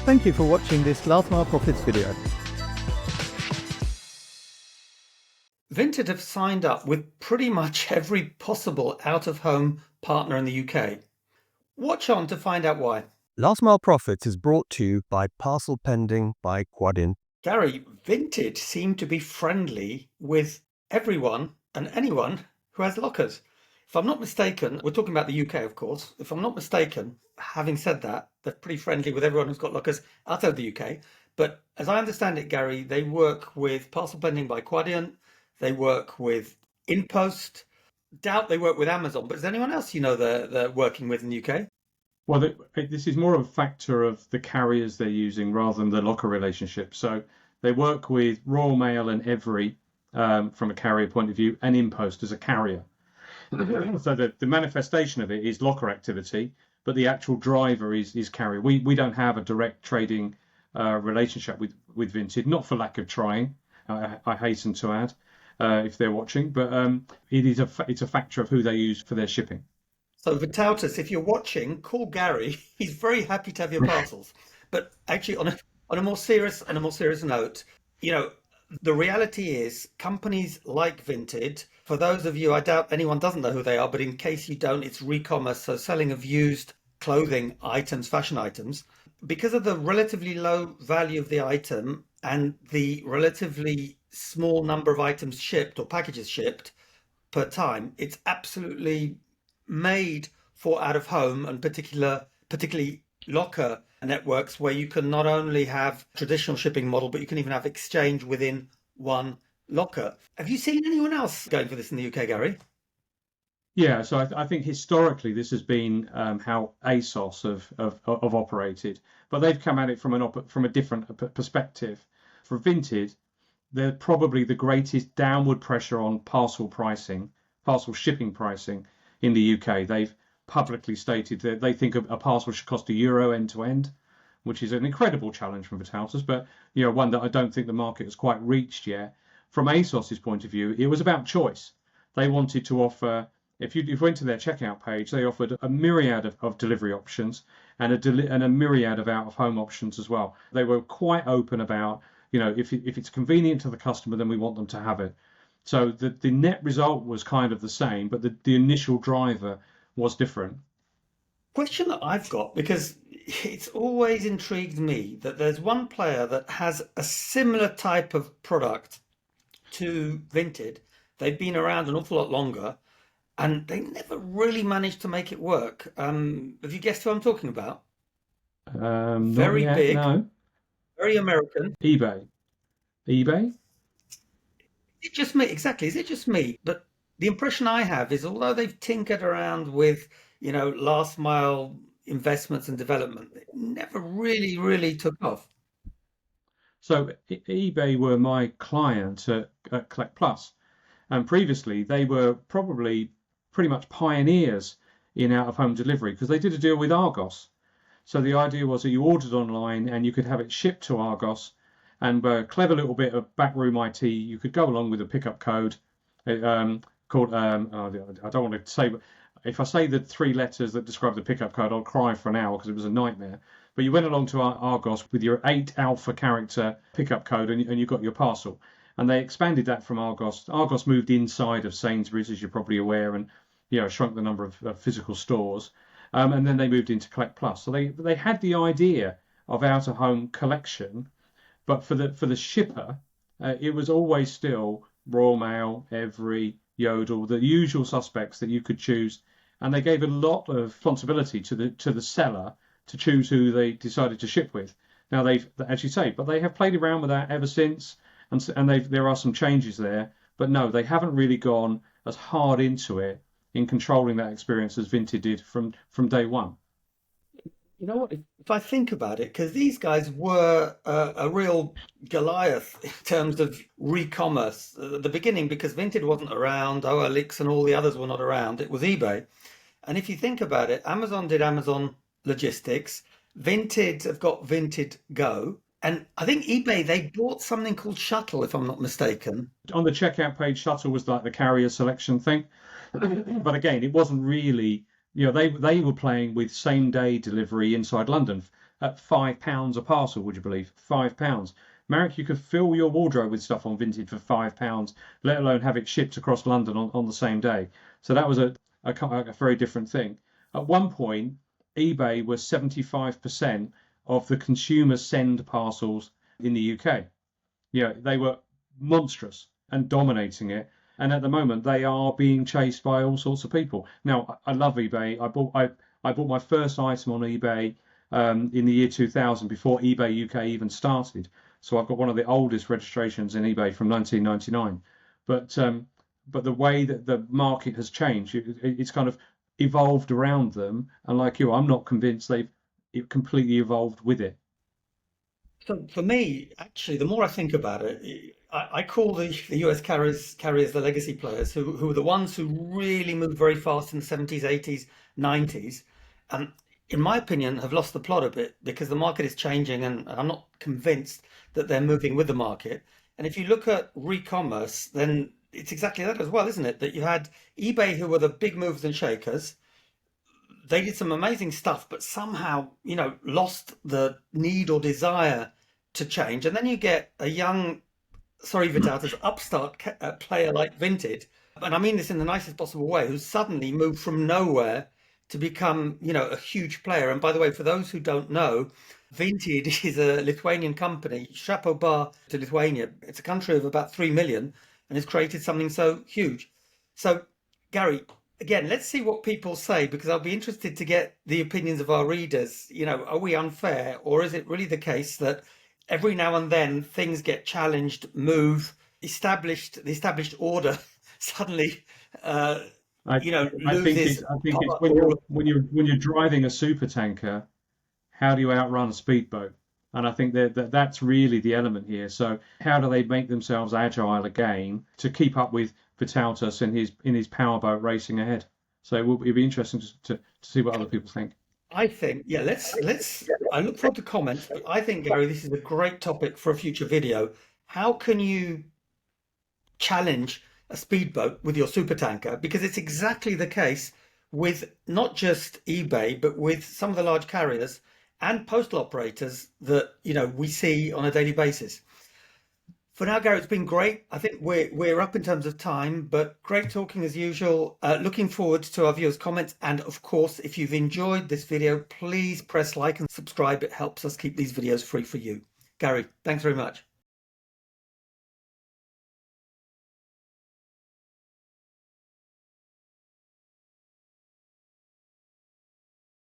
Thank you for watching this Last Mile Profits video. Vinted have signed up with pretty much every possible out-of-home partner in the UK. Watch on to find out why. Last Mile Profits is brought to you by Parcel Pending by Quadient. Gary, Vinted seem to be friendly with everyone and anyone who has lockers. If I'm not mistaken, we're talking about the UK, of course. If I'm not mistaken, having said that, they're pretty friendly with everyone who's got lockers outside the UK. But as I understand it, Gary, they work with Parcel Pending by Quadient. They work with InPost. Doubt they work with Amazon, but is there anyone else you know they're working with in the UK? Well, this is more of a factor of the carriers they're using rather than the locker relationship. So they work with Royal Mail and Evri from a carrier point of view, and InPost as a carrier. So the manifestation of it is locker activity, but the actual driver is carrier. We don't have a direct trading relationship with Vinted, not for lack of trying, I hasten to add, if they're watching, but it's a factor of who they use for their shipping. So Vitautas, if you're watching, call Gary. He's very happy to have your parcels. But actually, on a more serious note, the reality is companies like Vinted. For those of you, I doubt anyone doesn't know who they are, but in case you don't, it's Recommerce, so selling of used clothing items, fashion items. Because of the relatively low value of the item and the relatively small number of items shipped or packages shipped per time, it's absolutely made for out of home and particularly locker networks where you can not only have traditional shipping model, but you can even have exchange within one locker. Have you seen anyone else going for this in the UK, Gary? Yeah, so I think historically this has been how ASOS have operated, but they've come at it from a different perspective. For Vinted, they're probably the greatest downward pressure on parcel shipping pricing in the UK. They've publicly stated that they think a parcel should cost €1 end to end, which is an incredible challenge from Vitautas, but one that I don't think the market has quite reached yet. From ASOS's point of view, it was about choice. They wanted to offer, if you went to their checkout page, they offered a myriad of delivery options and a myriad of out-of-home options as well. They were quite open about, if it's convenient to the customer, then we want them to have it. So the net result was kind of the same, but the initial driver was different. Question that I've got, because it's always intrigued me that there's one player that has a similar type of product to Vinted. They've been around an awful lot longer and they never really managed to make it work. Have you guessed who I'm talking about? Very not yet, big, no. very American. eBay. Is it just me? Exactly. Is it just me? But the impression I have is although they've tinkered around with, last mile investments and development, it never really took off. So eBay were my client at Collect Plus, and previously they were probably pretty much pioneers in out-of-home delivery because they did a deal with Argos. So the idea was that you ordered online and you could have it shipped to Argos, and a clever little bit of backroom IT, you could go along with a pickup code called, I don't want to say, but if I say the 3 letters that describe the pickup code, I'll cry for an hour because it was a nightmare. But you went along to Argos with your 8 alpha character pickup code and you got your parcel. And they expanded that from Argos. Argos moved inside of Sainsbury's, as you're probably aware, and shrunk the number of physical stores. And then they moved into Collect Plus. So they had the idea of out-of-home collection, but for the shipper, it was always still Royal Mail, Evri, Yodel, the usual suspects that you could choose. And they gave a lot of responsibility to the seller to choose who they decided to ship with. Now they've, as you say, but they have played around with that ever since, and there are some changes there. But no, they haven't really gone as hard into it in controlling that experience as Vinted did from day one. You know what? If I think about it, because these guys were a real Goliath in terms of Recommerce at the beginning, because Vinted wasn't around, OLX and all the others were not around. It was eBay. And if you think about it, Amazon did Amazon Logistics. Vinted have got Vinted Go. And I think eBay, they bought something called Shuttle, if I'm not mistaken. On the checkout page, Shuttle was like the carrier selection thing. But again, it wasn't really, they were playing with same day delivery inside London. at £5 a parcel, would you believe? £5. Marek, you could fill your wardrobe with stuff on Vinted for £5, let alone have it shipped across London on the same day. So that was a very different thing. At one point, eBay was 75% of the consumer send parcels in the UK. Yeah, they were monstrous and dominating it. And at the moment, they are being chased by all sorts of people. Now, I love eBay. I bought my first item on eBay in the year 2000, before eBay UK even started. So I've got one of the oldest registrations in eBay from 1999. But the way that the market has changed, it's kind of evolved around them. And like you, I'm not convinced they've completely evolved with it. So for me, actually, the more I think about it, I call the US carriers the legacy players who are the ones who really moved very fast in the 70s, 80s, 90s, and in my opinion have lost the plot a bit because the market is changing, and I'm not convinced that they're moving with the market. And if you look at Recommerce, then it's exactly that as well, isn't it? That you had eBay, who were the big movers and shakers. They did some amazing stuff, but somehow, lost the need or desire to change. And then you get a young, sorry for doubters, upstart player like Vinted, and I mean this in the nicest possible way, who's suddenly moved from nowhere to become, a huge player. And by the way, for those who don't know, Vinted is a Lithuanian company. Chapeau bas to Lithuania. It's a country of about 3 million and has created something so huge. So, Gary, again, let's see what people say, because I'll be interested to get the opinions of our readers. Are we unfair, or is it really the case that every now and then things get challenged, move, the established order suddenly, I loses I think it's power? when you're driving a super tanker, how do you outrun a speedboat? And I think that's really the element here. So how do they make themselves agile again to keep up with Vitautas in his powerboat racing ahead? So it'll be interesting to see what other people think. I think, yeah, let's. I look forward to comments, but I think, Gary, this is a great topic for a future video. How can you challenge a speedboat with your supertanker? Because it's exactly the case with not just eBay, but with some of the large carriers and postal operators that we see on a daily basis. For now, Gary, it's been great. I think we're up in terms of time, but great talking as usual. Looking forward to our viewers' comments. And of course, if you've enjoyed this video, please press like and subscribe. It helps us keep these videos free for you. Gary, thanks very much.